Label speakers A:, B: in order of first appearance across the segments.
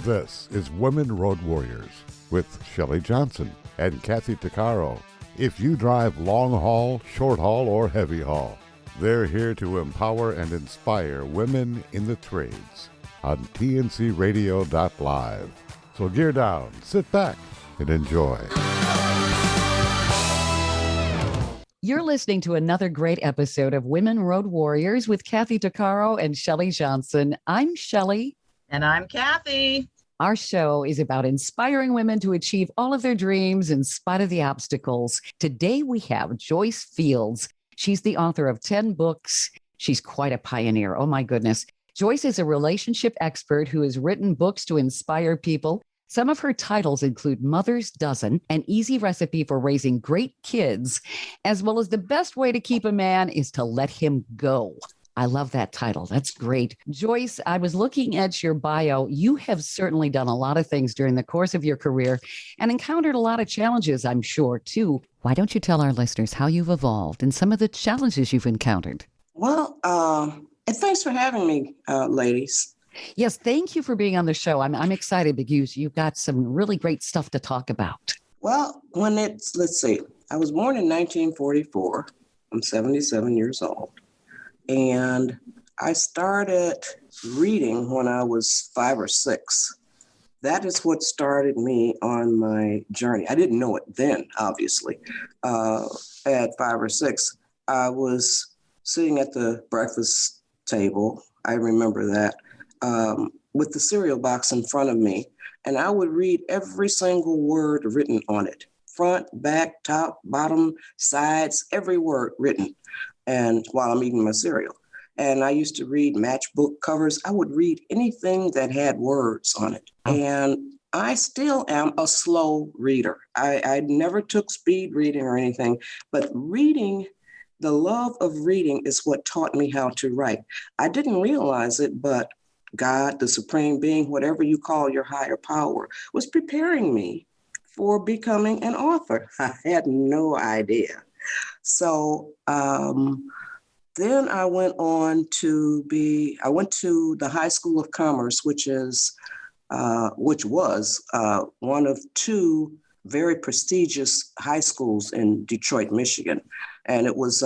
A: This is Women Road Warriors with Shelley Johnson and Kathy Tuccaro. If you drive long haul, short haul, or heavy haul, they're here to empower and inspire women in the trades on tncradio.live. So gear down, sit back, and enjoy.
B: You're listening to another great episode of Women Road Warriors with Kathy Tuccaro and Shelley Johnson. I'm Shelley.
C: And I'm Kathy.
B: Our show is about inspiring women to achieve all of their dreams in spite of the obstacles. Today we have Joyce Fields. She's the author of 10 books. She's quite a pioneer. Oh my goodness. Joyce is a relationship expert who has written books to inspire people. Some of her titles include Mother's Dozen, an easy recipe for raising great kids, as well as the best way to keep a man is to let him go. I love that title. That's great. Joyce, I was looking at your bio. You have certainly done a lot of things during the course of your career and encountered a lot of challenges, I'm sure, too. Why don't you tell our listeners how you've evolved and some of the challenges you've encountered?
D: Well, and thanks for having me, ladies.
B: Yes, thank you for being on the show. I'm excited because you've got some really great stuff to talk about.
D: Well, let's see, I was born in 1944. I'm 77 years old. And I started reading when I was 5 or 6. That is what started me on my journey. I didn't know it then, obviously. At 5 or 6, I was sitting at the breakfast table. I remember that. With the cereal box in front of me, and I would read every single word written on it, front, back, top, bottom, sides, every word written, and while I'm eating my cereal. And I used to read matchbook covers. I would read anything that had words on it. And I still am a slow reader. I never took speed reading or anything, but reading, the love of reading is what taught me how to write. I didn't realize it, but God, the supreme being, whatever you call your higher power, was preparing me for becoming an author. I had no idea. So then I went on to I went to the High School of Commerce, which was one of 2 very prestigious high schools in Detroit, Michigan. And it was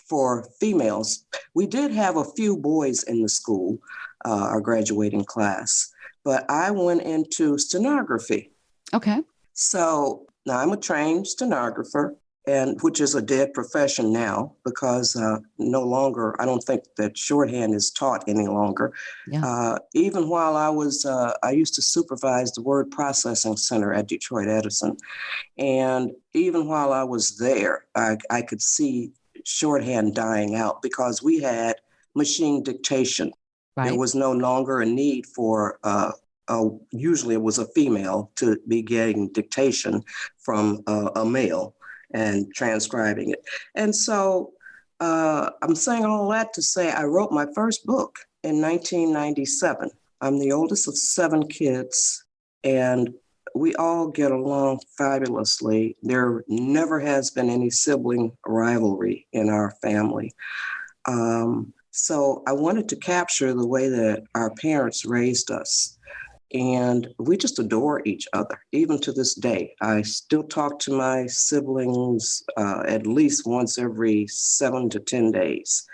D: for females. We did have a few boys in the school, our graduating class, but I went into stenography.
B: Okay.
D: So now I'm a trained stenographer, and which is a dead profession now because no longer, I don't think that shorthand is taught any longer.
B: Yeah.
D: Even while I used to supervise the word processing center at Detroit Edison. And even while I was there, I could see shorthand dying out because we had machine dictation. Right. There was no longer a need for, usually it was a female to be getting dictation from a male and transcribing it. And so I'm saying all that to say I wrote my first book in 1997. I'm the oldest of 7 kids, and we all get along fabulously. There never has been any sibling rivalry in our family. So I wanted to capture the way that our parents raised us. And we just adore each other, even to this day. I still talk to my siblings at least once every 7 to 10 days.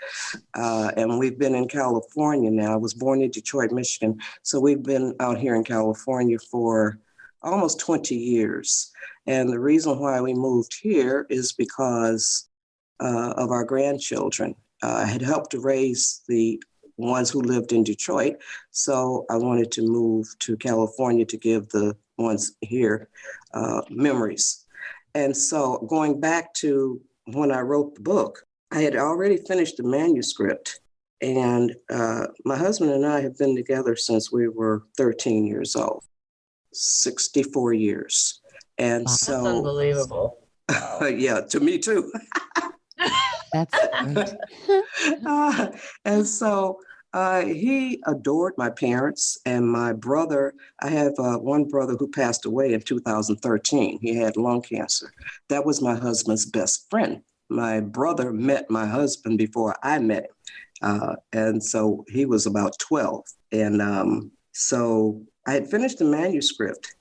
D: And we've been in California now. I was born in Detroit, Michigan. So we've been out here in California for almost 20 years. And the reason why we moved here is because of our grandchildren. I had helped to raise the ones who lived in Detroit. So I wanted to move to California to give the ones here memories. And so going back to when I wrote the book, I had already finished the manuscript. And my husband and I have been together since we were 13 years old, 64 years. And
C: Wow.
D: so
C: That's unbelievable.
D: Yeah, to me too.
B: That's great.
D: And so he adored my parents and my brother. I have one brother who passed away in 2013. He had lung cancer. That was my husband's best friend. My brother met my husband before I met him. And so he was about 12. And So I had finished the manuscript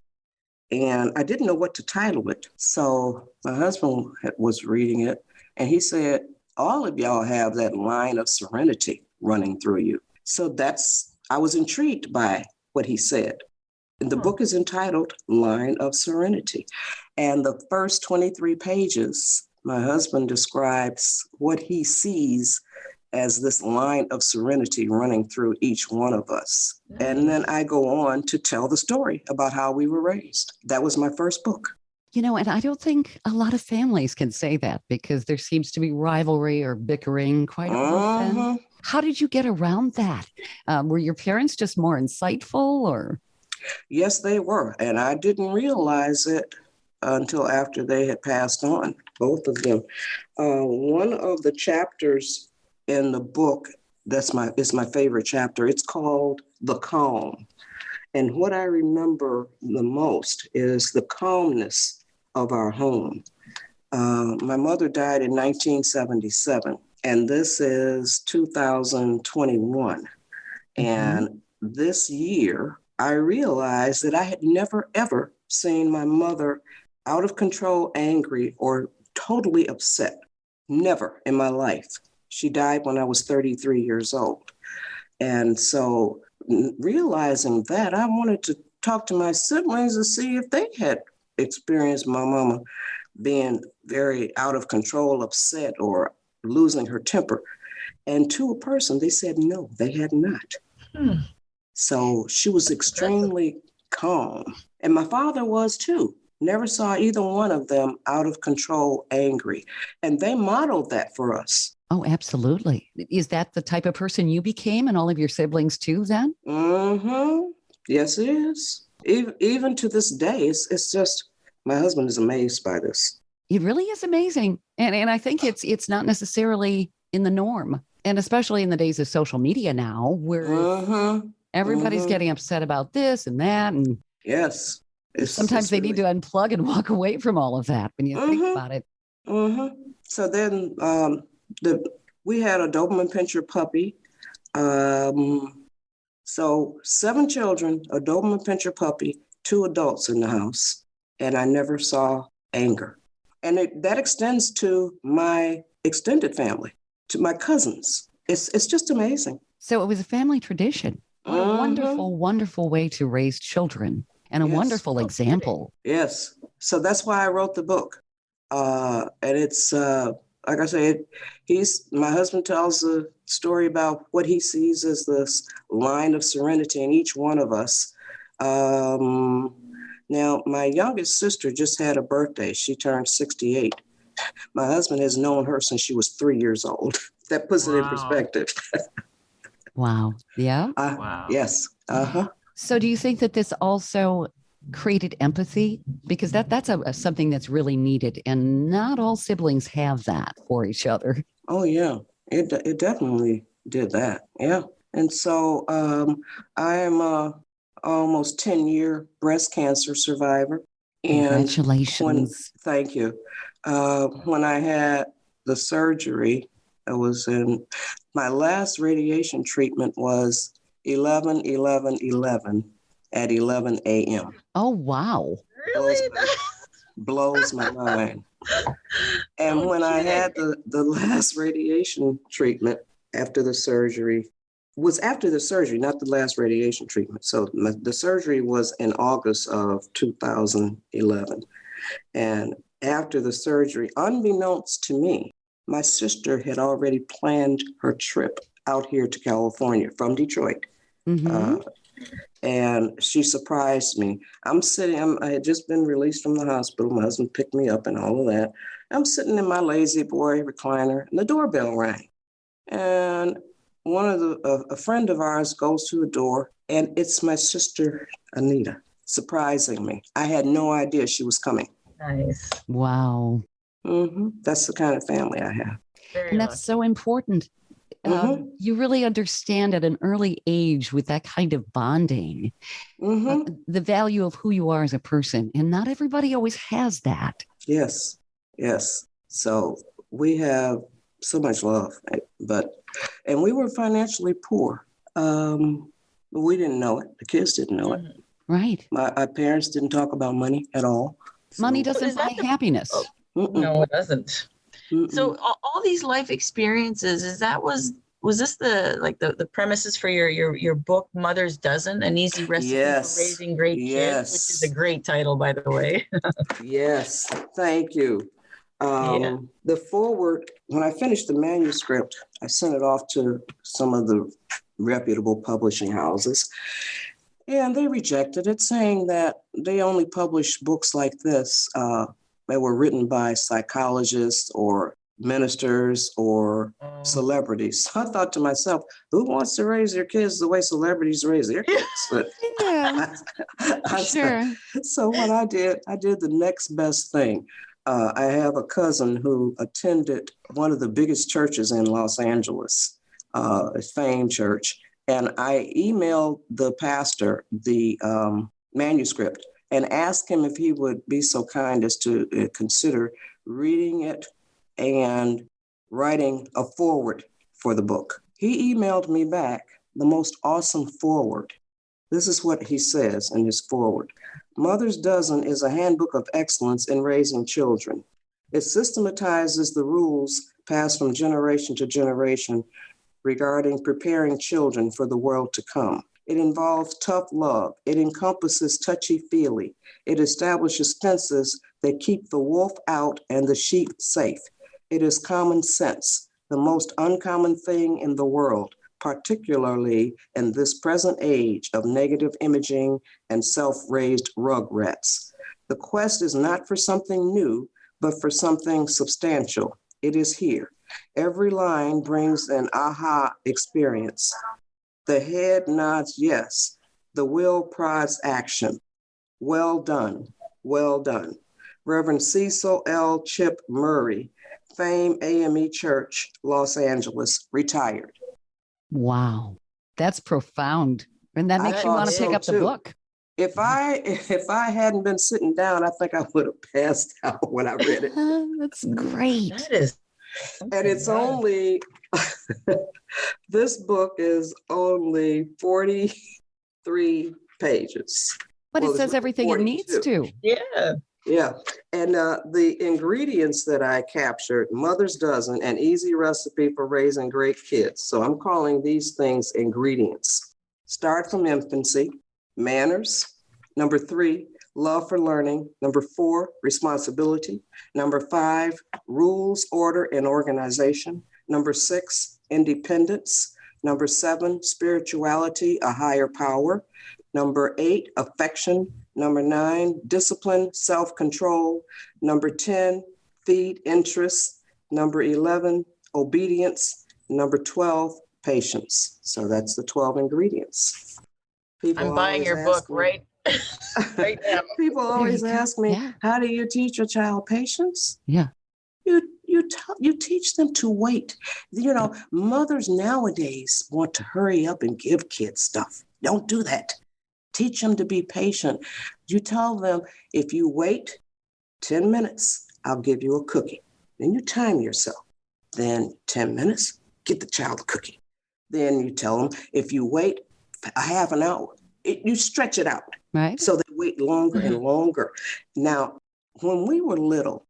D: and I didn't know what to title it. So my husband was reading it and he said, all of y'all have that line of serenity running through you. So I was intrigued by what he said. And the book is entitled Line of Serenity. And the first 23 pages, my husband describes what he sees as this line of serenity running through each one of us. Nice. And then I go on to tell the story about how we were raised. That was my first book.
B: And I don't think a lot of families can say that because there seems to be rivalry or bickering quite often. How did you get around that? Were your parents just more insightful or?
D: Yes, they were. And I didn't realize it until after they had passed on, both of them. One of the chapters in the book is my favorite chapter. It's called The Calm. And what I remember the most is the calmness of our home. My mother died in 1977, and this is 2021. And this year, I realized that I had never, ever seen my mother out of control, angry, or totally upset. Never in my life. She died when I was 33 years old. And so realizing that, I wanted to talk to my siblings to see if they had experienced my mama being very out of control, upset, or losing her temper. And to a person, they said no, they had not. So she was extremely calm. And my father was too. Never saw either one of them out of control, angry. And they modeled that for us.
B: Oh, absolutely. Is that the type of person you became and all of your siblings too then?
D: Yes, it is. Even to this day, it's just, my husband is amazed by this.
B: It really is amazing. And I think it's not necessarily in the norm. And especially in the days of social media now, where everybody's getting upset about this and that. And
D: yes.
B: Sometimes they need to unplug and walk away from all of that when you think about it.
D: So then we had a Doberman Pinscher puppy. So 7 children, a Doberman Pinscher puppy, 2 adults in the house, and I never saw anger. And that extends to my extended family, to my cousins. It's just amazing.
B: So it was a family tradition. What a wonderful, wonderful way to raise children. And a wonderful example.
D: Yes. So that's why I wrote the book. And it's, like I said, my husband tells a story about what he sees as this line of serenity in each one of us. Now, my youngest sister just had a birthday. She turned 68. My husband has known her since she was 3 years old. That puts it in perspective.
B: Wow. Yeah.
C: Wow.
D: Yes.
B: So do you think that this also created empathy? Because that's something that's really needed. And not all siblings have that for each other.
D: Oh, yeah. It definitely did that. Yeah. And so I am a almost 10-year breast cancer survivor.
B: Congratulations.
D: Thank you. When I had the surgery, I was in my last radiation treatment was 11/11/11 at 11 a.m.
B: Oh, wow.
C: Really?
D: Blows my mind. And when I had the last radiation treatment after the surgery, was after the surgery, not the last radiation treatment. So the surgery was in August of 2011. And after the surgery, unbeknownst to me, my sister had already planned her trip out here to California from Detroit. And she surprised me. I had just been released from the hospital. My husband picked me up and all of that. I'm sitting in my lazy boy recliner and the doorbell rang. And a friend of ours goes to the door and it's my sister, Anita, surprising me. I had no idea she was coming.
C: Nice.
B: Wow.
D: That's the kind of family I have.
B: And that's so important. You really understand at an early age with that kind of bonding, the value of who you are as a person. And not everybody always has that.
D: Yes. So we have so much love, and we were financially poor. We didn't know it. The kids didn't know it.
B: Right.
D: My parents didn't talk about money at all.
B: Money
D: So,
B: doesn't
C: is that
B: buy happiness.
C: No, it doesn't.
D: mm-mm.
C: So all these life experiences, was this the premises for your book, Mother's Dozen, an easy recipe
D: Yes.
C: for raising great kids, which is a
D: Yes.
C: great title, by the way.
D: Yes, thank you.
C: Yeah.
D: The foreword, when I finished the manuscript, I sent it off to some of the reputable publishing houses, and they rejected it, saying that they only publish books like this that were written by psychologists or ministers or celebrities. I thought to myself, who wants to raise their kids the way celebrities raise their kids? But
B: Yeah, sure.
D: so what I did the next best thing. I have a cousin who attended one of the biggest churches in Los Angeles, a famed church. And I emailed the pastor the manuscript and asked him if he would be so kind as to consider reading it and writing a foreword for the book. He emailed me back the most awesome foreword. This is what he says in his foreword. Mother's Dozen is a handbook of excellence in raising children. It systematizes the rules passed from generation to generation regarding preparing children for the world to come. It involves tough love. It encompasses touchy-feely. It establishes fences that keep the wolf out and the sheep safe. It is common sense, the most uncommon thing in the world, particularly in this present age of negative imaging and self-raised rugrats. The quest is not for something new, but for something substantial. It is here. Every line brings an aha experience. The head nods yes. The will prods action. Well done. Well done. Reverend Cecil L. Chip Murray, Fame AME Church, Los Angeles, retired.
B: Wow. That's profound. And that
D: I
B: makes you
D: thought
B: want to pick
D: so,
B: up the
D: too.
B: book.
D: If I hadn't been sitting down, I think I would have passed out when I read it.
B: That's great.
C: That is.
D: And it's
C: Wow.
D: only, this book is only 43 pages.
B: But
D: Well,
B: it
D: it's
B: says
D: really
B: everything it needs
D: 42.
B: to.
C: Yeah.
D: Yeah. And the ingredients that I captured, Mother's Dozen, an easy recipe for raising great kids. So I'm calling these things ingredients. Start from infancy, manners. Number 3, love for learning. Number 4, responsibility. Number 5, rules, order, and organization. Number 6, independence. Number 7, spirituality, a higher power. Number 8, affection. Number 9, discipline, self-control. Number 10, feed interest. Number 11, obedience. Number 12, patience. So that's the 12 ingredients. People
C: I'm buying
D: always
C: your
D: ask
C: book
D: me-
C: right right now.
D: People always
B: you go.
D: ask me,
B: Yeah.
D: how do you teach a child patience?
B: Yeah.
D: You teach them to wait. You know, mothers nowadays want to hurry up and give kids stuff. Don't do that. Teach them to be patient. You tell them, if you wait 10 minutes, I'll give you a cookie. Then you time yourself. Then 10 minutes, get the child a cookie. Then you tell them, if you wait a half an hour, you stretch it out.
B: Right.
D: So they wait longer and longer. Now, when we were little,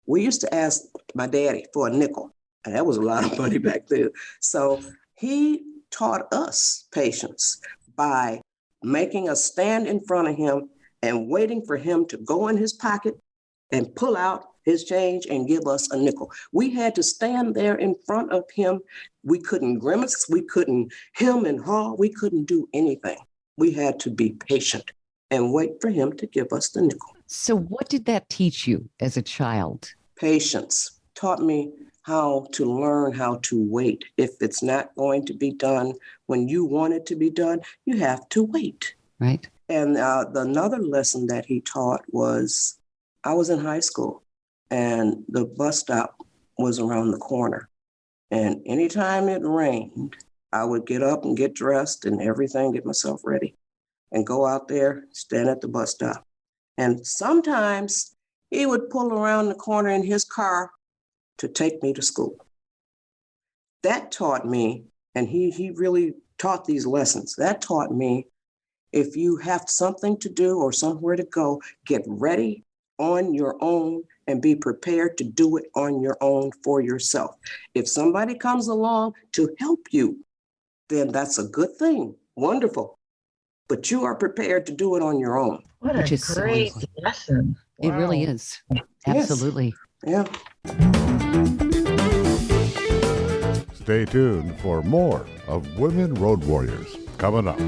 D: we used to ask my daddy for a nickel, and that was a lot of money back then. So he taught us patience by making us stand in front of him and waiting for him to go in his pocket and pull out his change and give us a nickel. We had to stand there in front of him. We couldn't grimace, we couldn't hem and haw, we couldn't do anything. We had to be patient and wait for him to give us the nickel.
B: So what did that teach you as a child?
D: Patience taught me how to learn how to wait. If it's not going to be done when you want it to be done, you have to wait.
B: Right.
D: And another lesson that he taught was, I was in high school and the bus stop was around the corner. And anytime it rained, I would get up and get dressed and everything, get myself ready and go out there, stand at the bus stop. And sometimes he would pull around the corner in his car to take me to school. That taught me, and he really taught these lessons. That taught me if you have something to do or somewhere to go, get ready on your own and be prepared to do it on your own for yourself. If somebody comes along to help you, then that's a good thing. Wonderful. But you are prepared to do it on your own.
C: What
B: Which
C: a
B: is so
C: great
B: important.
C: lesson.
B: It really
C: Wow.
B: is. Absolutely.
D: Yeah.
A: Stay tuned for more of Women Road Warriors coming up.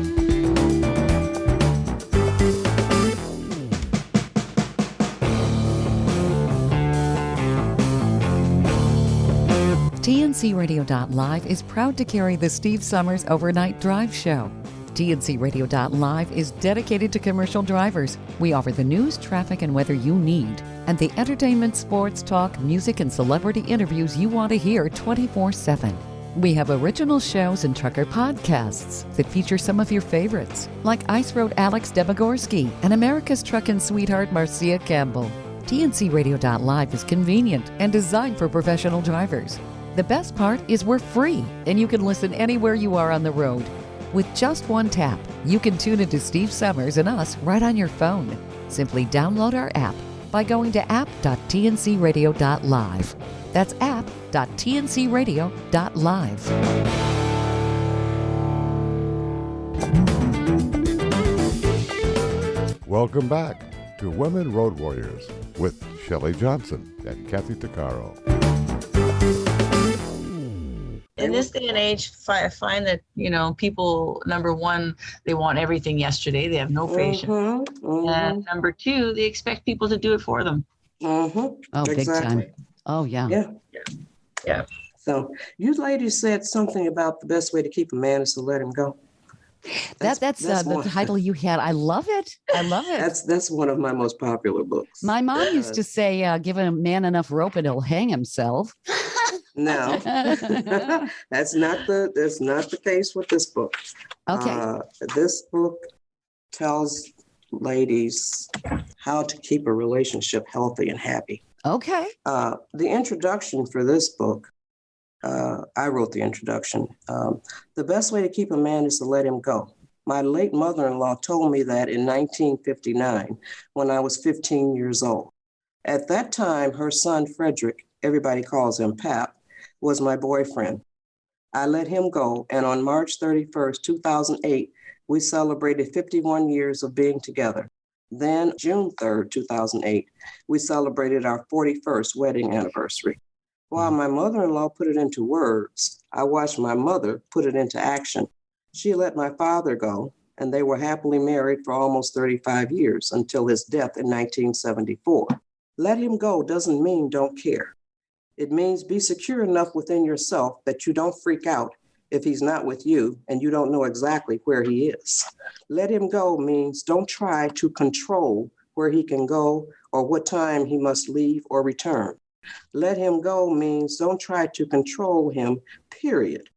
B: TNCRadio.live is proud to carry the Steve Summers Overnight Drive Show. TNCRadio.live is dedicated to commercial drivers. We offer the news, traffic, and weather you need, and the entertainment, sports, talk, music, and celebrity interviews you want to hear 24/7. We have original shows and trucker podcasts that feature some of your favorites, like Ice Road Alex Debogorski and America's Truckin' Sweetheart Marcia Campbell. TNCRadio.live is convenient and designed for professional drivers. The best part is we're free, and you can listen anywhere you are on the road. With just one tap, you can tune into Steve Summers and us right on your phone. Simply download our app by going to app.tncradio.live. That's app.tncradio.live.
A: Welcome back to Women Road Warriors with Shelley Johnson and Kathy Tuccaro.
C: In this day and age, I find that, people, number one, they want everything yesterday. They have no patience. And number two, they expect people to do it for them.
B: Oh, big time. Oh, yeah.
C: Yeah.
D: So you ladies said something about the best way to keep a man is to let him go.
B: That's the title you had. I love it.
D: That's one of my most popular books.
B: My mom used to say, give a man enough rope and he'll hang himself.
D: No, that's not the case with this book.
B: Okay.
D: This book tells ladies how to keep a relationship healthy and happy.
B: Okay.
D: The introduction for this book, I wrote the introduction. The best way to keep a man is to let him go. My late mother-in-law told me that in 1959 when I was 15 years old. At that time, her son, Frederick, everybody calls him Pap, was my boyfriend. I let him go, and on March 31st, 2008, we celebrated 51 years of being together. Then, June 3rd, 2008, we celebrated our 41st wedding anniversary. While my mother-in-law put it into words, I watched my mother put it into action. She let my father go, and they were happily married for almost 35 years until his death in 1974. Let him go doesn't mean don't care. It means be secure enough within yourself that you don't freak out if he's not with you and you don't know exactly where he is. Let him go means don't try to control where he can go or what time he must leave or return. Let him go means don't try to control him, period.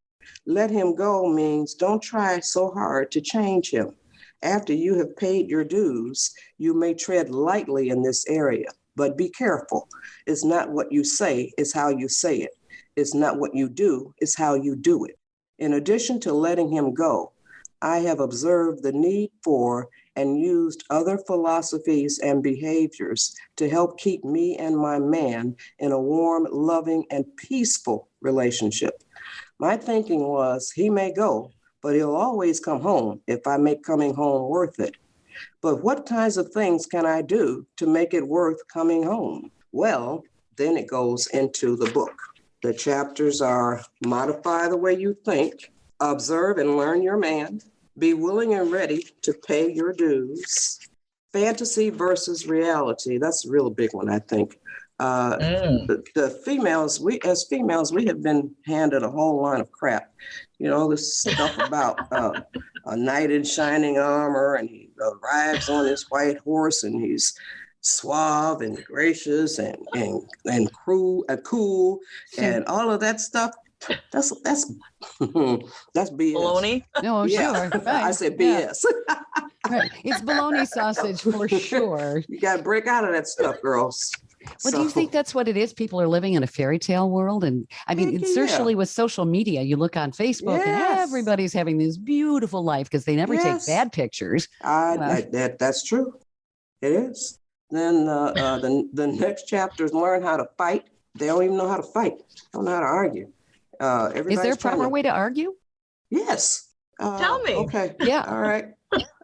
D: Let him go means don't try so hard to change him. After you have paid your dues, you may tread lightly in this area. But be careful. It's not what you say, it's how you say it. It's not what you do, it's how you do it. In addition to letting him go, I have observed the need for and used other philosophies and behaviors to help keep me and my man in a warm, loving, and peaceful relationship. My thinking was, he may go, but he'll always come home if I make coming home worth it. But what kinds of things can I do to make it worth coming home? Well, then it goes into the book. The chapters are modify the way you think, observe and learn your man, be willing and ready to pay your dues, fantasy versus reality. That's a real big one, I think. The females, we have been handed a whole line of crap. This stuff about a knight in shining armor, and he arrives on his white horse, and he's suave and gracious and cool, and all of that stuff. That's BS.
C: Baloney.
B: No,
D: Yeah.
B: sure. Right.
D: I said BS.
B: Right. It's bologna sausage for sure.
D: You got to break out of that stuff, girls.
B: Well, do you think that's what it is? People are living in a fairy tale world. And I mean,
D: Heck
B: especially
D: yeah.
B: with social media, you look on Facebook and
D: Yes.
B: everybody's having this beautiful life because they never take
D: Yes.
B: bad pictures.
D: That's true. It is. Then the next chapter is learn how to fight. They don't even know how to fight. They don't know how to argue.
B: Is there a proper way to argue?
D: Yes.
C: Tell me.
D: Okay.
B: Yeah.
D: All right.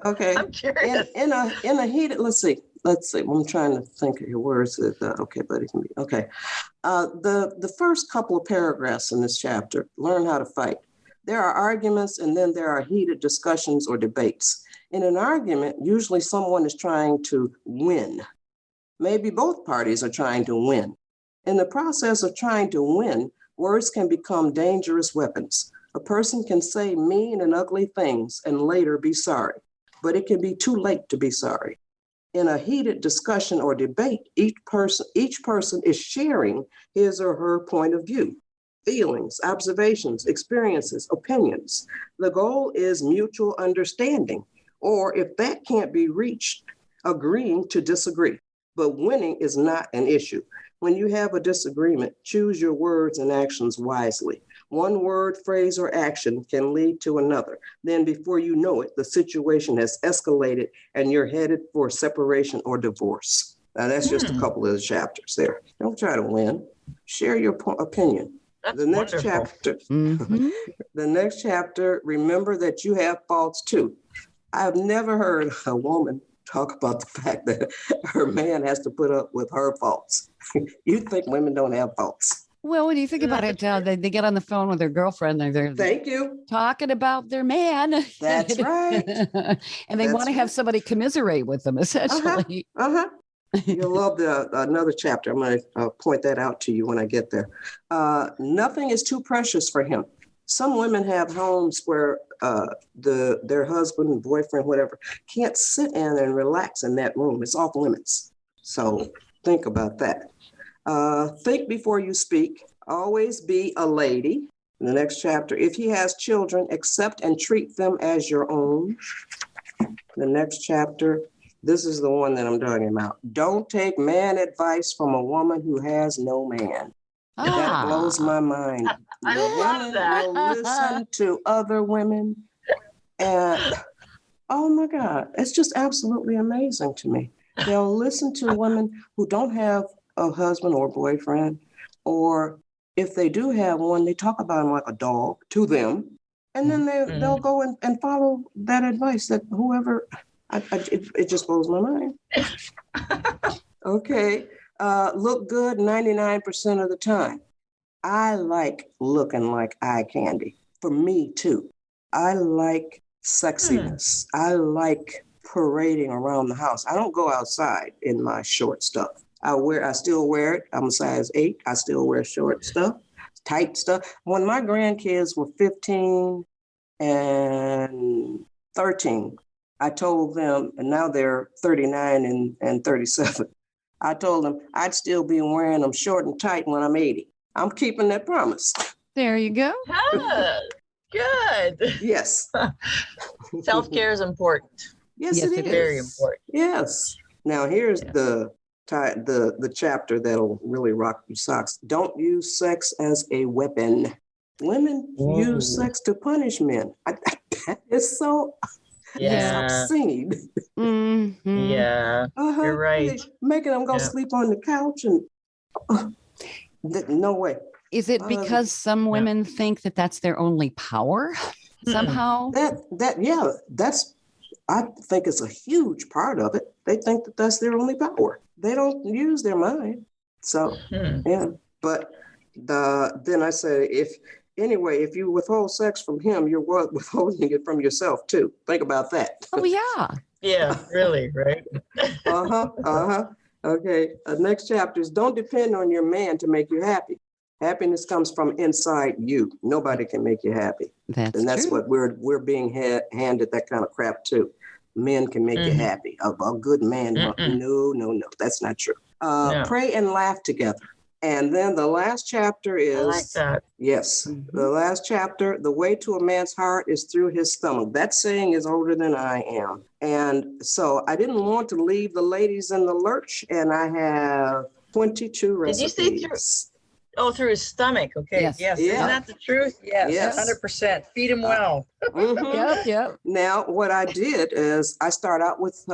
D: Okay.
C: I'm curious.
D: In a heated, let's see. I'm trying to think of your words. Okay, buddy. Okay. The first couple of paragraphs in this chapter, learn how to fight. There are arguments and then there are heated discussions or debates. In an argument, usually someone is trying to win. Maybe both parties are trying to win. In the process of trying to win, words can become dangerous weapons. A person can say mean and ugly things and later be sorry, but it can be too late to be sorry. In a heated discussion or debate, each person is sharing his or her point of view, feelings, observations, experiences, opinions. The goal is mutual understanding, or if that can't be reached, agreeing to disagree. But winning is not an issue. When you have a disagreement, choose your words and actions wisely. One word, phrase, or action can lead to another. Then before you know it, the situation has escalated and you're headed for separation or divorce. Now that's just a couple of the chapters there. Don't try to win. Share your opinion.
C: That's
D: the next
C: wonderful.
D: chapter, the next chapter, remember that you have faults too. I've never heard a woman talk about the fact that her man has to put up with her faults. You think women don't have faults?
B: Well, when you think about it, they get on the phone with their girlfriend. They're
D: Thank you.
B: talking about their man.
D: That's right.
B: And they want to have somebody commiserate with them, essentially.
D: You'll love another chapter. I'm going to point that out to you when I get there. Nothing is too precious for him. Some women have homes where their husband, boyfriend, whatever, can't sit in and relax in that room. It's off limits. So think about that. Think before you speak. Always be a lady. In the next chapter, if he has children, accept and treat them as your own. The next chapter, this is the one that I'm talking about. Don't take man advice from a woman who has no man. That blows my mind.
C: I love that.
D: Will listen to other women. And oh my God, it's just absolutely amazing to me. They'll listen to women who don't have a husband or boyfriend, or if they do have one, they talk about him like a dog to them. And then they'll go and follow that advice that whoever, it just blows my mind. Okay. Look good 99% of the time. I like looking like eye candy. For me too. I like sexiness. I like parading around the house. I don't go outside in my short stuff. I still wear it. I'm a size 8. I still wear short stuff, tight stuff. When my grandkids were 15 and 13, I told them, and now they're 39 and 37. I told them I'd still be wearing them short and tight when I'm 80. I'm keeping that promise.
B: There you go.
C: Good.
D: Yes.
C: Self-care is important.
D: Yes, it is.
C: Very important.
D: Yes. Now here's the chapter that'll really rock your socks. Don't use sex as a weapon. Women use sex to punish men. It's so obscene.
C: Yeah, you're right.
D: Making them go sleep on the couch and no way.
B: Is it because some women think that that's their only power somehow?
D: I think it's a huge part of it. They think that that's their only power. They don't use their mind. So, but then I say, if you withhold sex from him, you're withholding it from yourself too. Think about that.
B: Oh, yeah.
C: Yeah, really, right?
D: Okay, next chapter is don't depend on your man to make you happy. Happiness comes from inside you. Nobody can make you happy. That's
B: true.
D: what we're being handed, that kind of crap too. Men can make you happy. A good man, no, that's not true. Pray and laugh together. And then the last chapter is,
C: I like that.
D: Yes, the last chapter, the way to a man's heart is through his stomach. That saying is older than I am. And so I didn't want to leave the ladies in the lurch. And I have 22
C: Did you say through?
D: recipes.
C: Oh, through his stomach. Okay.
B: Yes.
C: Yes.
D: Yeah.
C: Isn't that the truth? Yes.
D: Yes.
C: 100%. Feed him well.
D: Mhm.
B: Yep.
D: Now, what I did is I start out with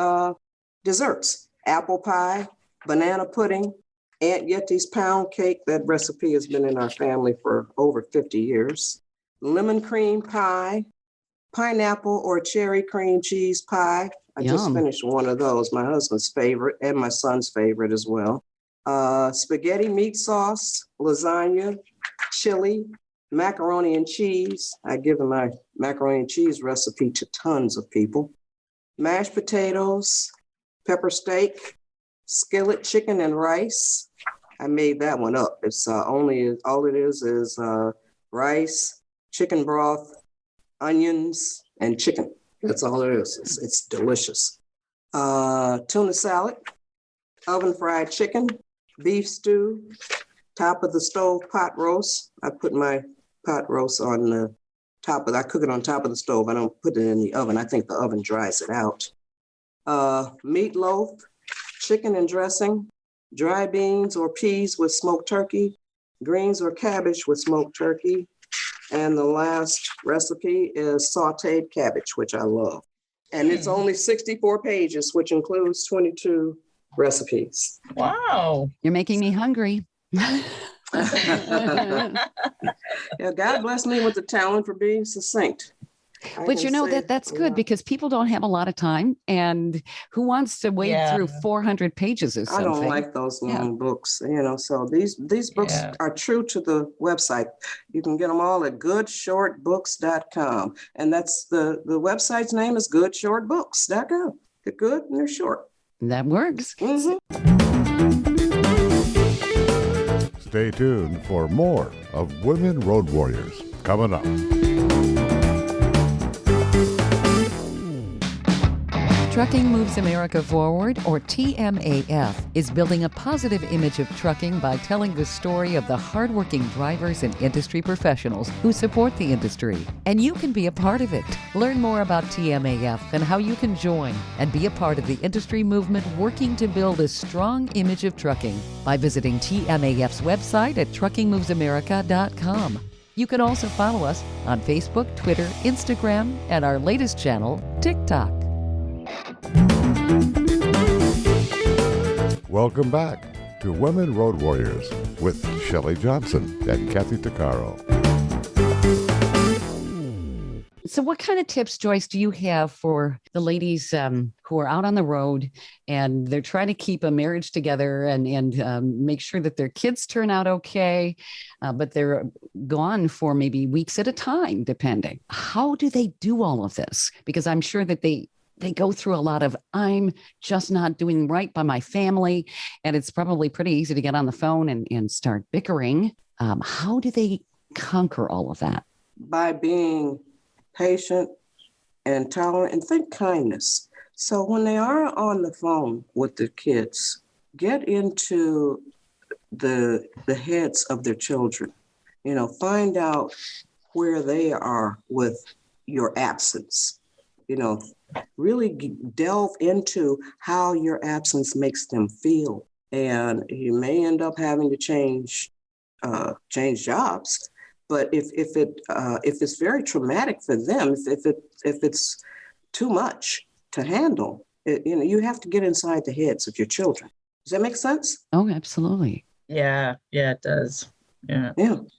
D: desserts, apple pie, banana pudding, Aunt Yeti's pound cake. That recipe has been in our family for over 50 years. Lemon cream pie, pineapple or cherry cream cheese pie. I just
B: Yum.
D: finished one of those, my husband's favorite and my son's favorite as well. Spaghetti meat sauce, lasagna, chili, macaroni and cheese. I give my macaroni and cheese recipe to tons of people. Mashed potatoes, pepper steak, skillet chicken and rice. I made that one up. It's all it is rice, chicken broth, onions, and chicken. That's all it is. It's delicious. Tuna salad, oven fried chicken, beef stew, top of the stove pot roast. I put my pot roast on the I cook it on top of the stove. I don't put it in the oven. I think the oven dries it out. Meatloaf, chicken and dressing, dry beans or peas with smoked turkey, greens or cabbage with smoked turkey. And the last recipe is sauteed cabbage, which I love. And it's only 64 pages, which includes 22 recipes.
C: Wow.
B: You're making me hungry.
D: Yeah, God bless me with the talent for being succinct.
B: But you know that's good because people don't have a lot of time, and who wants to wade through 400 pages or something?
D: I don't like those long books, so these books are true to the website. You can get them all at goodshortbooks.com, and that's the website's name is goodshortbooks.com. They're good and they're short.
B: That works.
D: Mm-hmm.
A: Stay tuned for more of Women Road Warriors coming up.
B: Trucking Moves America Forward, or TMAF, is building a positive image of trucking by telling the story of the hardworking drivers and industry professionals who support the industry. And you can be a part of it. Learn more about TMAF and how you can join and be a part of the industry movement working to build a strong image of trucking by visiting TMAF's website at truckingmovesamerica.com. You can also follow us on Facebook, Twitter, Instagram, and our latest channel, TikTok.
A: Welcome back to Women Road Warriors with Shelley Johnson and Kathy Tuccaro.
B: So what kind of tips, Joyce, do you have for the ladies who are out on the road and they're trying to keep a marriage together and make sure that their kids turn out okay, but they're gone for maybe weeks at a time, depending? How do they do all of this? Because I'm sure that they go through a lot of, I'm just not doing right by my family. And it's probably pretty easy to get on the phone and start bickering. How do they conquer all of that?
D: By being patient and tolerant and think kindness. So when they are on the phone with the kids, get into the heads of their children. Find out where they are with your absence. Really delve into how your absence makes them feel. And you may end up having to change jobs. But if it's very traumatic for them, if it's too much to handle, you have to get inside the heads of your children. Does that make sense?
B: Oh, absolutely.
C: Yeah, it does. Yeah.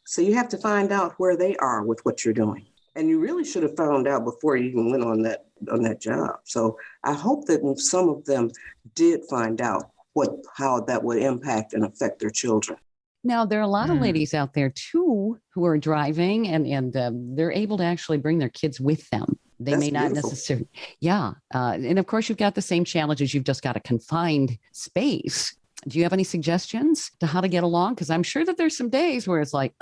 D: So you have to find out where they are with what you're doing. And you really should have found out before you even went on that job. So I hope that some of them did find out how that would impact and affect their children.
B: Now, there are a lot of ladies out there, too, who are driving and they're able to actually bring their kids with them. They may not necessarily. Yeah. And of course, you've got the same challenges. You've just got a confined space. Do you have any suggestions to how to get along? Because I'm sure that there's some days where it's like,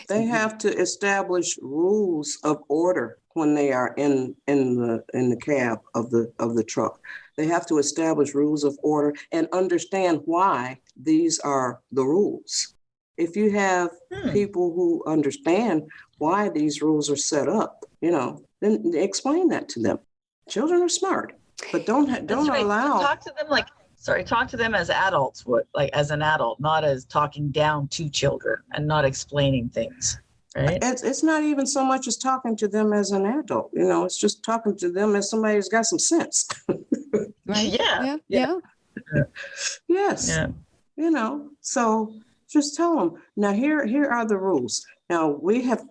B: They
D: have to establish rules of order when they are in the cab of the truck. They have to establish rules of order and understand why these are the rules. If you have people who understand why these rules are set up, then explain that to them. Children are smart, but don't allow.
C: Talk to them like Sorry, talk to them as adults would, like as an adult, not as talking down to children and not explaining things, right?
D: It's not even so much as talking to them as an adult. It's just talking to them as somebody who's got some sense.
B: Right?
C: Yeah.
D: Yes.
C: Yeah.
D: So just tell them, now here are the rules. Now we have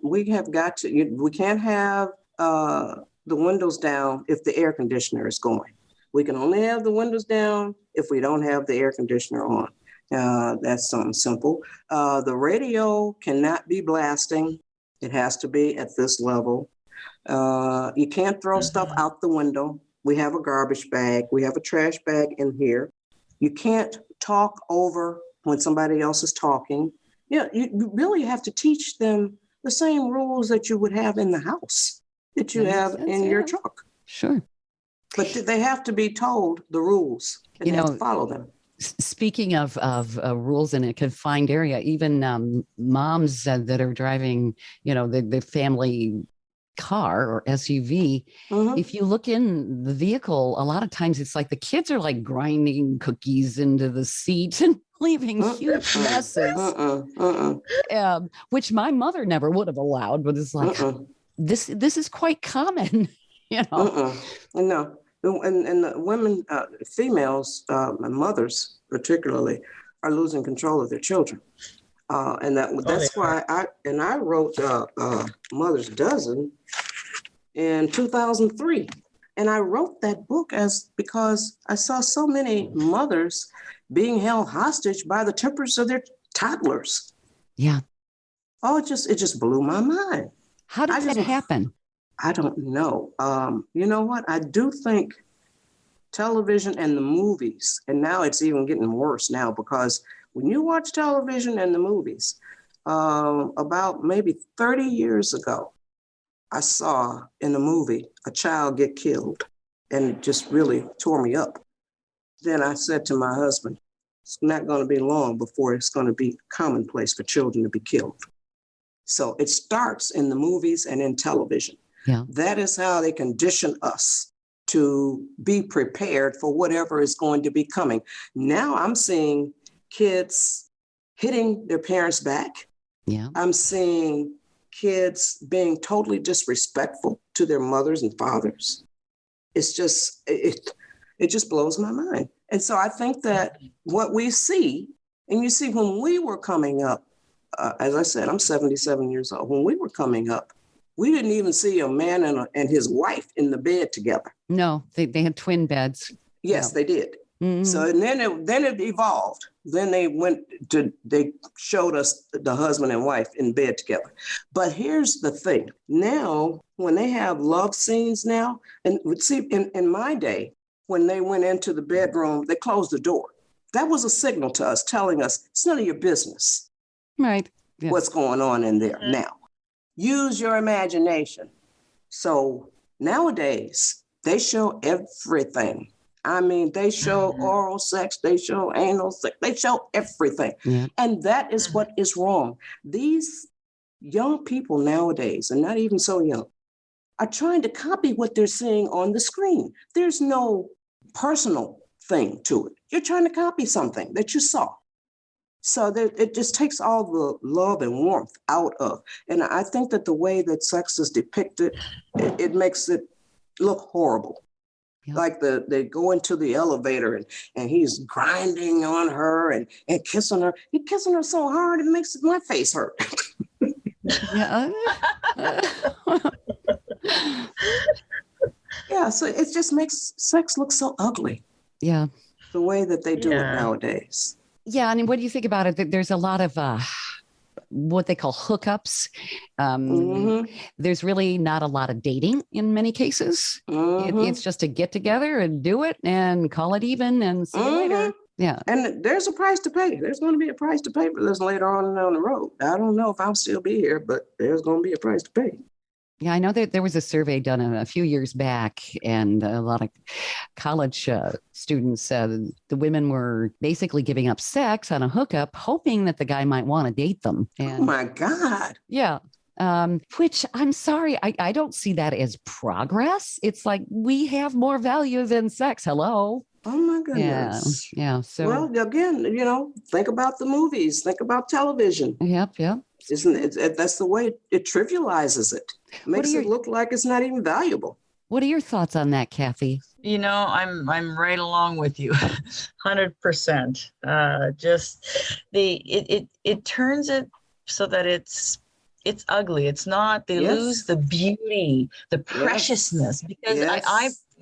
D: got to, we can't have the windows down if the air conditioner is going. We can only have the windows down if we don't have the air conditioner on. That's something simple. The radio cannot be blasting. It has to be at this level. You can't throw stuff out the window. We have a garbage bag. We have a trash bag in here. You can't talk over when somebody else is talking. You really have to teach them the same rules that you would have in the house, that you have in your truck.
B: Sure.
D: But they have to be told the rules and have to follow them.
B: Speaking of rules in a confined area, even moms that are driving, the family car or SUV, if you look in the vehicle, a lot of times it's like the kids are like grinding cookies into the seat and leaving huge messes, which my mother never would have allowed, but it's like, this is quite common,
D: No. And the women, females, mothers particularly, are losing control of their children. And that's why I wrote Mother's Dozen in 2003. And I wrote that book because I saw so many mothers being held hostage by the tempers of their toddlers.
B: Yeah.
D: Oh, it just blew my mind.
B: How did that happen?
D: I don't know. You know what? I do think television and the movies, and now it's even getting worse now, because when you watch television and the movies, about maybe 30 years ago, I saw in a movie a child get killed, and it just really tore me up. Then I said to my husband, it's not going to be long before it's going to be commonplace for children to be killed. So it starts in the movies and in television.
B: Yeah.
D: That is how they condition us to be prepared for whatever is going to be coming. Now I'm seeing kids hitting their parents back.
B: Yeah.
D: I'm seeing kids being totally disrespectful to their mothers and fathers. It's just, it just blows my mind. And so I think that what we see, and you see when we were coming up, as I said, I'm 77 years old. When we were coming up, we didn't even see a man and his wife in the bed together.
B: No, they had twin beds.
D: Yes, they did. Mm-hmm. So and then it evolved. Then they showed us the husband and wife in bed together. But here's the thing. Now, when they have love scenes now, and see, in my day, when they went into the bedroom, they closed the door. That was a signal to us telling us it's none of your business.
B: Right.
D: Yeah. What's going on in there now. Use your imagination. So nowadays, they show everything. I mean, they show oral sex, they show anal sex, they show everything. Yeah. And that is what is wrong. These young people nowadays, and not even so young, are trying to copy what they're seeing on the screen. There's no personal thing to it. You're trying to copy something that you saw. So that it just takes all the love and warmth out of. And I think that the way that sex is depicted, it makes it look horrible. Yeah. Like they go into the elevator and he's grinding on her and kissing her. He's kissing her so hard it makes my face hurt.
B: Yeah.
D: Yeah, so it just makes sex look so ugly.
B: Yeah.
D: The way that they do it nowadays.
B: Yeah, I mean, what do you think about it? There's a lot of what they call hookups. There's really not a lot of dating in many cases. It's just to get together and do it and call it even and see you later. Yeah.
D: And there's a price to pay. There's going to be a price to pay for this later on down the road. I don't know if I'll still be here, but there's going to be a price to pay.
B: Yeah, I know that there was a survey done a few years back, and a lot of college students said the women were basically giving up sex on a hookup, hoping that the guy might want to date them. And,
D: oh, my God.
B: Yeah. Which I'm sorry, I don't see that as progress. It's like we have more value than sex. Hello.
D: Oh my
B: Yeah.
D: goodness.
B: Yeah. So,
D: Well, again, think about the movies, think about television.
B: yep.
D: Isn't it? That's the way it trivializes it, makes it look like it's not even valuable.
B: What are your thoughts on that, Kathy?
C: I'm right along with you, 100%. Just it turns it so that it's ugly. It's not. They lose the beauty, the preciousness. Because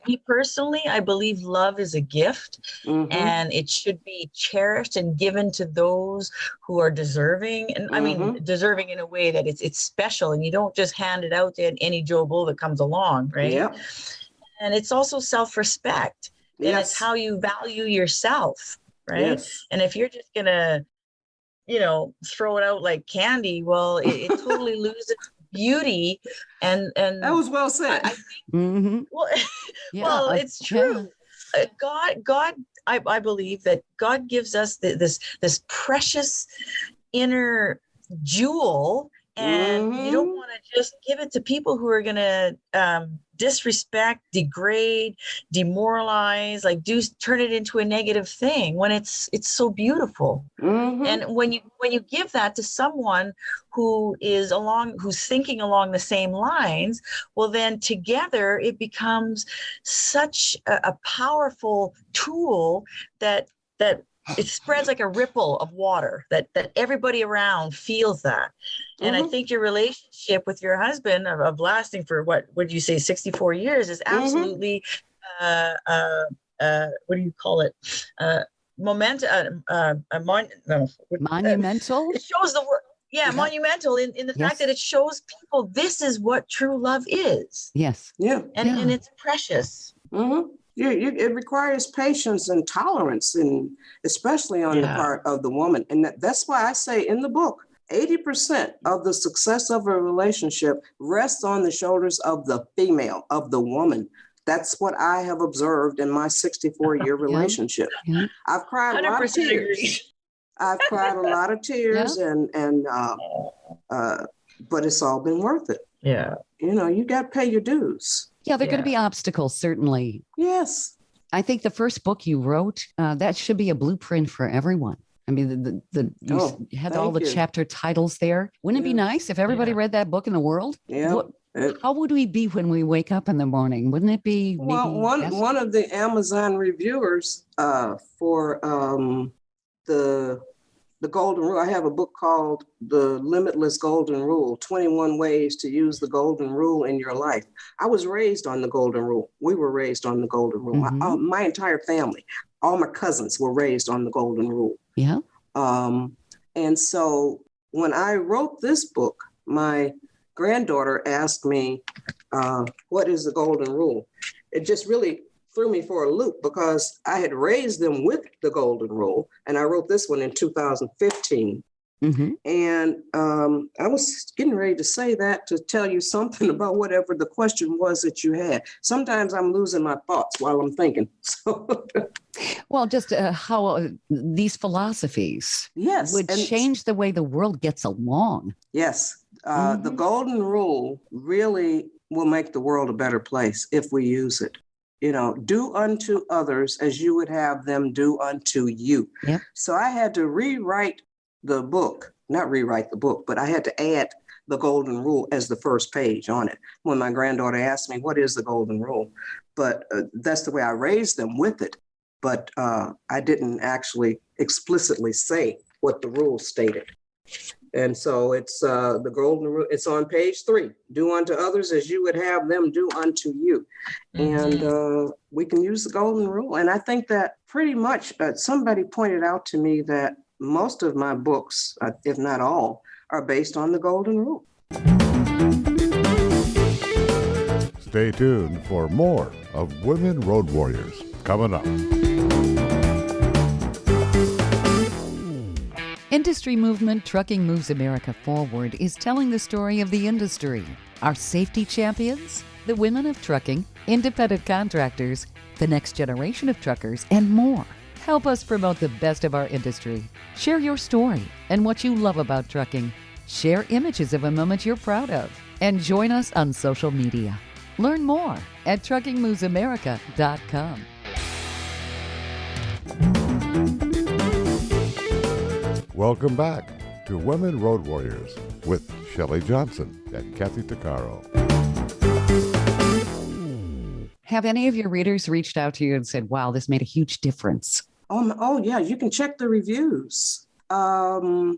C: me personally, I believe love is a gift, and it should be cherished and given to those who are deserving. And I mean, deserving in a way that it's special, and you don't just hand it out to any Joe Bull that comes along, right?
D: Yeah.
C: And it's also self-respect, and it's how you value yourself, right?
D: Yes.
C: And if you're just gonna, throw it out like candy, well, it totally loses beauty. And
D: that was well said.
C: Well, it's true. God, I believe that God gives us this precious inner jewel, and you don't want to just give it to people who are going to disrespect, degrade, demoralize, turn it into a negative thing when it's so beautiful. And when you give that to someone who's thinking along the same lines, well, then together it becomes such a powerful tool that it spreads like a ripple of water that everybody around feels that. And I think your relationship with your husband of lasting for what would you say 64 years is absolutely what do you call it? Monumental. It shows the word. Monumental in the fact that it shows people this is what true love is.
B: Yes.
D: Yeah.
C: And it's precious.
D: It requires patience and tolerance, and especially on the part of the woman. And that's why I say in the book, 80% of the success of a relationship rests on the shoulders of the female, of the woman. That's what I have observed in my 64-year relationship. Yeah. I've cried a lot of tears. I've cried a lot of tears, but it's all been worth it.
C: Yeah.
D: You got to pay your dues.
B: Yeah, there are going to be obstacles, certainly.
D: Yes.
B: I think the first book you wrote, that should be a blueprint for everyone. I mean, you had all the chapter titles there. Wouldn't it be nice if everybody read that book in the world?
D: Yeah.
B: How would we be when we wake up in the morning? Wouldn't it be?
D: Well, one of the Amazon reviewers for the Golden Rule. I have a book called The Limitless Golden Rule, 21 Ways to Use the Golden Rule in Your Life. I was raised on the Golden Rule. We were raised on the Golden Rule. My entire family, all my cousins were raised on the Golden Rule.
B: Yeah.
D: And so when I wrote this book, my granddaughter asked me, what is the Golden Rule? It just really threw me for a loop because I had raised them with the Golden Rule, and I wrote this one in 2015. And I was getting ready to say that to tell you something about whatever the question was that you had. Sometimes I'm losing my thoughts while I'm thinking. So,
B: well, just how these philosophies would change the way the world gets along.
D: Yes. The Golden Rule really will make the world a better place if we use it. Do unto others as you would have them do unto you.
B: Yep.
D: So I had to not rewrite the book, but I had to add the Golden Rule as the first page on it when my granddaughter asked me, what is the Golden Rule? But that's the way I raised them with it. But I didn't actually explicitly say what the rule stated. And so it's the Golden Rule. It's on page 3. Do unto others as you would have them do unto you. And we can use the Golden Rule. And I think that pretty much somebody pointed out to me that most of my books, if not all, are based on the Golden Rule.
A: Stay tuned for more of Women Road Warriors coming up.
B: Industry movement Trucking Moves America Forward is telling the story of the industry. Our safety champions, the women of trucking, independent contractors, the next generation of truckers, and more. Help us promote the best of our industry. Share your story and what you love about trucking. Share images of a moment you're proud of. And join us on social media. Learn more at truckingmovesamerica.com.
A: Welcome back to Women Road Warriors with Shelley Johnson and Kathy Tuccaro.
B: Have any of your readers reached out to you and said, wow, this made a huge difference?
D: Oh yeah, you can check the reviews. For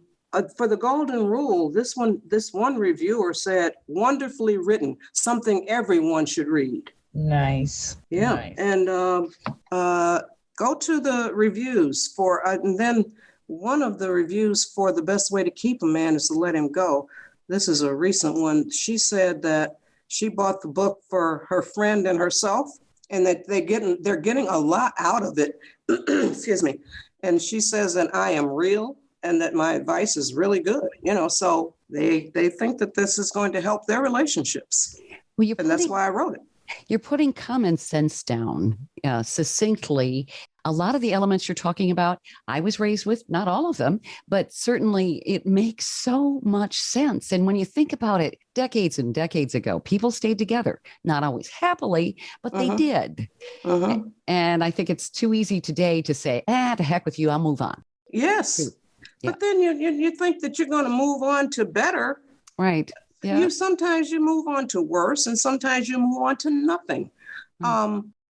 D: the Golden Rule, this one reviewer said, wonderfully written, something everyone should read.
C: Nice.
D: Yeah,
C: Nice.
D: and go to the reviews and then one of the reviews for The Best Way to Keep a Man is to Let Him Go. This is a recent one. She said that she bought the book for her friend and herself, and that they're getting a lot out of it. Excuse me. And she says that I am real and that my advice is really good. So they think that this is going to help their relationships.
B: Well,
D: and that's why I wrote it.
B: You're putting common sense down succinctly. A lot of the elements you're talking about, I was raised with, not all of them, but certainly it makes so much sense. And when you think about it, decades and decades ago, people stayed together, not always happily, but they did. And I think it's too easy today to say, to heck with you, I'll move on.
D: Yes. Yeah. But then you think that you're going to move on to better.
B: Right. Yeah.
D: Sometimes you move on to worse, and sometimes you move on to nothing.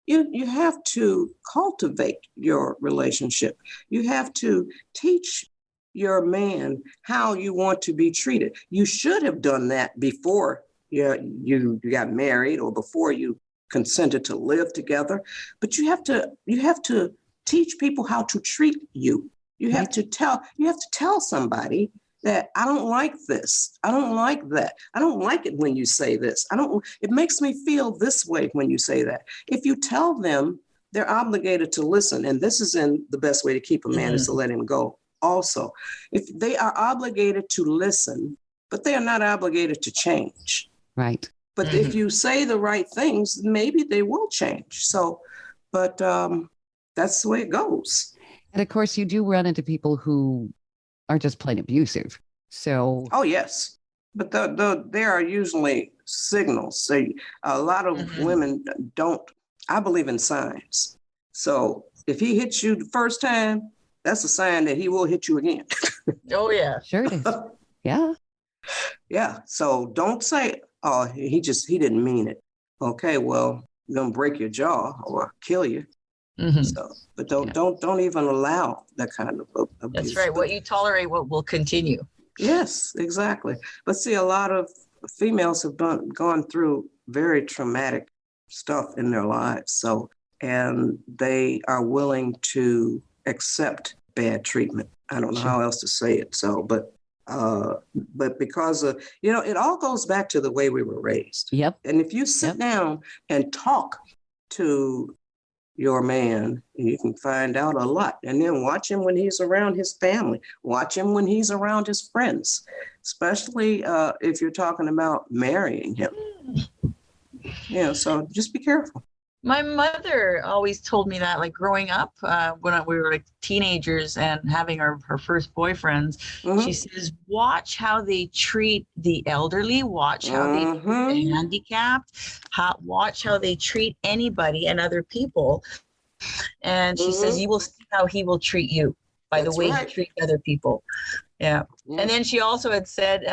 D: You have to cultivate your relationship. You have to teach your man how you want to be treated. You should have done that before you got married or before you consented to live together. But you have to teach people how to treat you. You have to tell somebody that I don't like this. I don't like that. I don't like it when you say this. It makes me feel this way when you say that. If you tell them, they're obligated to listen. And this is in The Best Way to Keep a Man is to Let Him Go. Also, if they are obligated to listen, but they are not obligated to change.
B: Right.
D: But if you say the right things, maybe they will change. So, but that's the way it goes.
B: And of course, you do run into people who are just plain abusive. So.
D: Oh, yes. But there are usually signals. A lot of women don't. I believe in signs. So if he hits you the first time, that's a sign that he will hit you again.
C: Oh, yeah.
B: Sure it is. Yeah.
D: Yeah. So don't say, oh, he didn't mean it. Okay, well, I'm going to break your jaw or kill you. So, but don't even allow that kind of abuse.
C: That's right. What you tolerate, what will continue.
D: Yes, exactly. But see, a lot of females have gone through very traumatic stuff in their lives. So, and they are willing to accept bad treatment. I don't know how else to say it. So, but because of, it all goes back to the way we were raised.
B: Yep.
D: And if you sit down and talk to your man, you can find out a lot. And then watch him when he's around his family. Watch him when he's around his friends, especially if you're talking about marrying him. So just be careful.
C: My mother always told me that, like growing up, when we were like teenagers and having our first boyfriends, she says, watch how they treat the elderly, watch how they treat the handicapped, watch how they treat anybody and other people. And she says, you will see how he will treat you by the way he treats other people. Yeah. And then she also had said,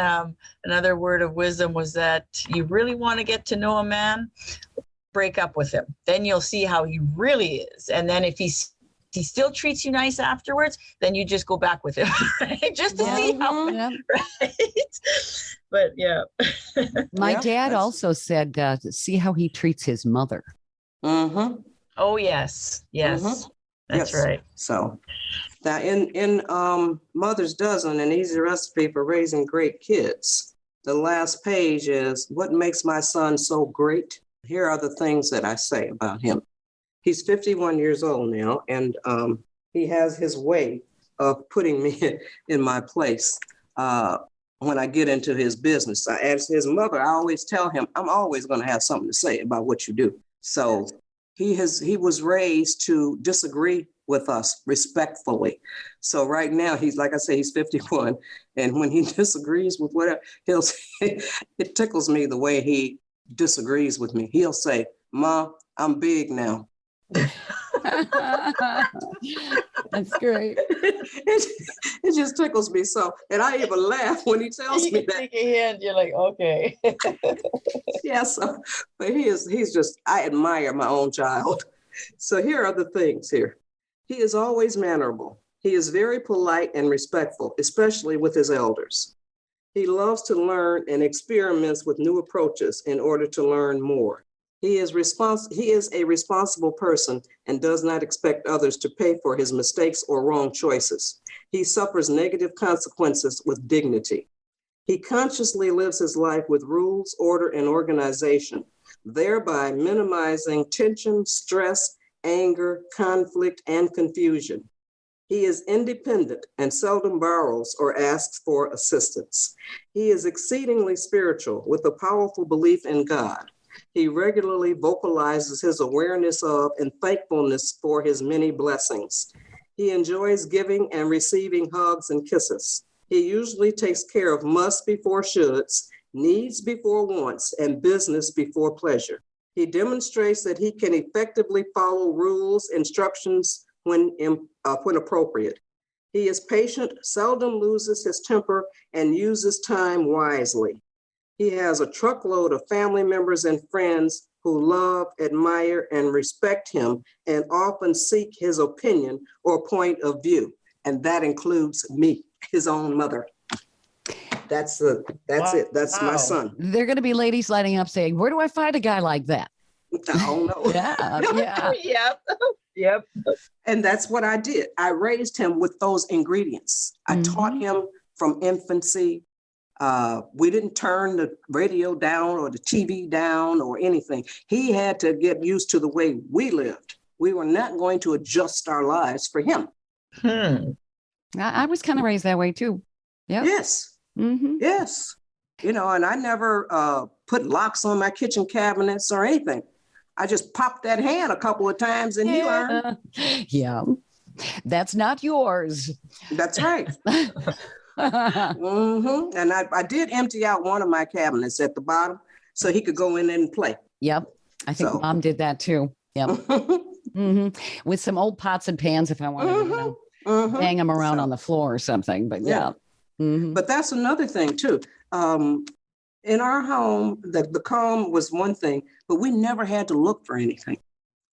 C: another word of wisdom was that you really want to get to know a man, break up with him. Then you'll see how he really is. And then if he still treats you nice afterwards, then you just go back with him, right? Just to see how, right? But yeah.
B: My dad also said, see how he treats his mother.
C: Oh, yes. Yes. That's right.
D: So now in Mother's Dozen, an easy recipe for raising great kids, the last page is, what makes my son so great? Here are the things that I say about him. He's 51 years old now, and he has his way of putting me in my place when I get into his business. As his mother, I always tell him, I'm always going to have something to say about what you do. So he was raised to disagree with us respectfully. So right now, he's 51, and when he disagrees with whatever, he'll say, it tickles me the way he disagrees with me. He'll say, "Ma, I'm big now."
B: That's great.
D: It just tickles me so. And I even laugh when he tells
C: You
D: me
C: can
D: that.
C: take a hint. You're like, okay.
D: Yeah, so, but he's just, I admire my own child. So here are the things here. He is always mannerable. He is very polite and respectful, especially with his elders. He loves to learn and experiments with new approaches in order to learn more. He is a responsible person and does not expect others to pay for his mistakes or wrong choices. He suffers negative consequences with dignity. He consciously lives his life with rules, order, and organization, thereby minimizing tension, stress, anger, conflict, and confusion. He is independent and seldom borrows or asks for assistance. He is exceedingly spiritual with a powerful belief in God. He regularly vocalizes his awareness of and thankfulness for his many blessings. He enjoys giving and receiving hugs and kisses. He usually takes care of musts before shoulds, needs before wants, and business before pleasure. He demonstrates that he can effectively follow rules, instructions when appropriate. He is patient, seldom loses his temper, and uses time wisely. He has a truckload of family members and friends who love, admire, and respect him, and often seek his opinion or point of view. And that includes me, his own mother. That's it. That's my son.
B: There are going to be ladies lining up saying, where do I find a guy like that?
D: Oh, no.
C: Yep.
D: And that's what I did. I raised him with those ingredients. I taught him from infancy. We didn't turn the radio down or the TV down or anything. He had to get used to the way we lived. We were not going to adjust our lives for him.
B: I was kind of raised that way too. Yep.
D: Yes. Yes. You know, and I never put locks on my kitchen cabinets or anything. I just popped that hand a couple of times and he learned.
B: Yeah. That's not yours.
D: That's right. And I did empty out one of my cabinets at the bottom so he could go in and play.
B: Yep. I think Mom did that too. Yep. With some old pots and pans if I wanted to hang them around on the floor or something. But yeah.
D: But that's another thing too. In our home, the calm was one thing, but we never had to look for anything.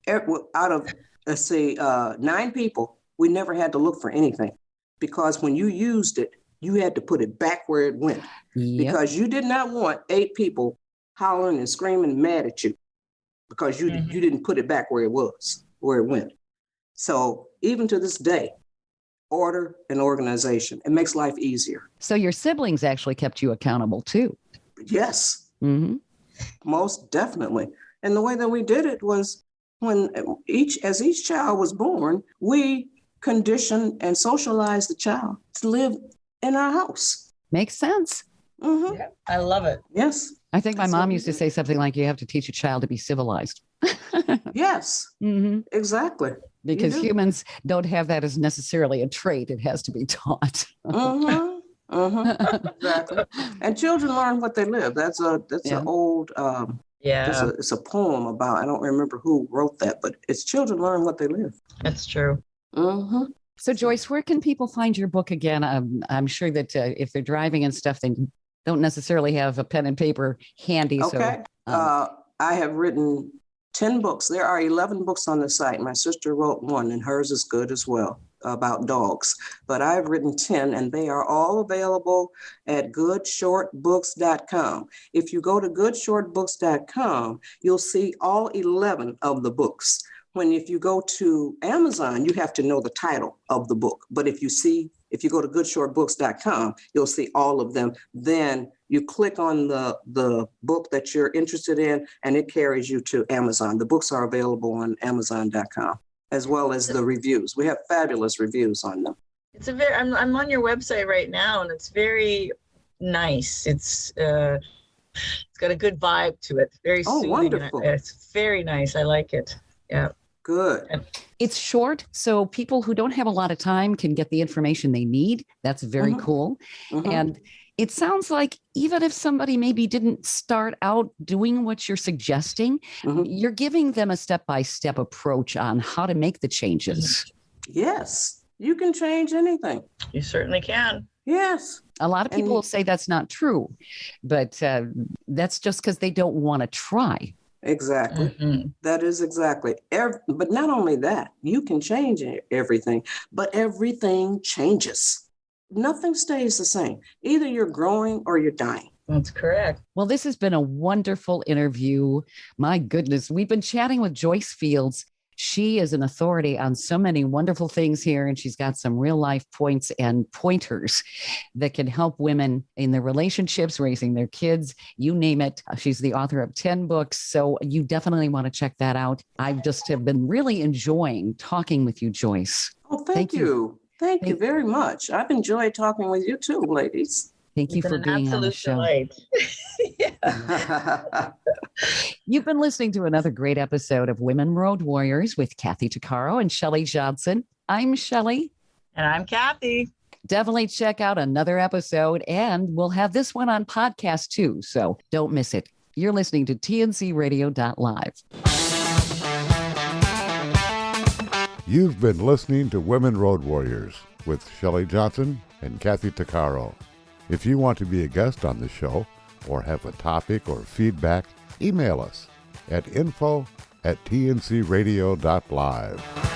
D: Out of, 9 people, we never had to look for anything. Because when you used it, you had to put it back where it went. Because you did not want 8 people hollering and screaming mad at you because you didn't put it back where it was, where it went. So even to this day, order and organization, it makes life easier.
B: So your siblings actually kept you accountable too.
D: Yes, most definitely. And the way that we did it was as each child was born, we conditioned and socialized the child to live in our house.
B: Makes sense.
C: Yeah, I love it.
D: Yes.
B: I think my mom used to say something like, you have to teach a child to be civilized.
D: Yes, exactly.
B: Because humans don't have that as necessarily a trait. It has to be taught.
D: Exactly. And children learn what they live. That's an old, it's a poem about, I don't remember who wrote that, but it's children learn what they live.
C: That's true.
B: So Joyce, where can people find your book again? I'm sure that if they're driving and stuff, they don't necessarily have a pen and paper handy.
D: Okay. So, I have written 10 books. There are 11 books on the site. My sister wrote one and hers is good as well, about dogs. But I've written 10 and they are all available at goodshortbooks.com. If you go to goodshortbooks.com, you'll see all 11 of the books. If you go to Amazon, you have to know the title of the book. But if you go to goodshortbooks.com, you'll see all of them. Then you click on the book that you're interested in, and it carries you to Amazon. The books are available on Amazon.com, as well as the reviews. We have fabulous reviews on them.
C: I'm on your website right now, and it's very nice. It's got a good vibe to it. Very soothing.
D: Wonderful.
C: It's very nice. I like it. Yeah.
D: Good.
B: It's short, so people who don't have a lot of time can get the information they need. That's very cool. And it sounds like even if somebody maybe didn't start out doing what you're suggesting, you're giving them a step-by-step approach on how to make the changes.
D: Yes, you can change anything.
C: You certainly can.
D: Yes.
B: A lot of people will say that's not true, but that's just because they don't want to try.
D: Exactly. That is exactly. But not only that, you can change everything, but everything changes. Nothing stays the same. Either you're growing or you're dying.
C: That's correct.
B: Well, this has been a wonderful interview. My goodness, we've been chatting with Joyce Fields. She is an authority on so many wonderful things here, and she's got some real life points and pointers that can help women in their relationships, raising their kids, you name it. She's the author of 10 books, so you definitely want to check that out. I just have been really enjoying talking with you, Joyce.
D: Oh, thank you. Thank you very much. I've enjoyed talking with you too, ladies.
B: Thank you for being on the show. You've been listening to another great episode of Women Road Warriors with Kathy Tuccaro and Shelley Johnson. I'm Shelley.
C: And I'm Kathy.
B: Definitely check out another episode, and we'll have this one on podcast too, so don't miss it. You're listening to tncradio.live.
A: You've been listening to Women Road Warriors with Shelley Johnson and Kathy Tuccaro. If you want to be a guest on the show or have a topic or feedback, email us at info@tncradio.live.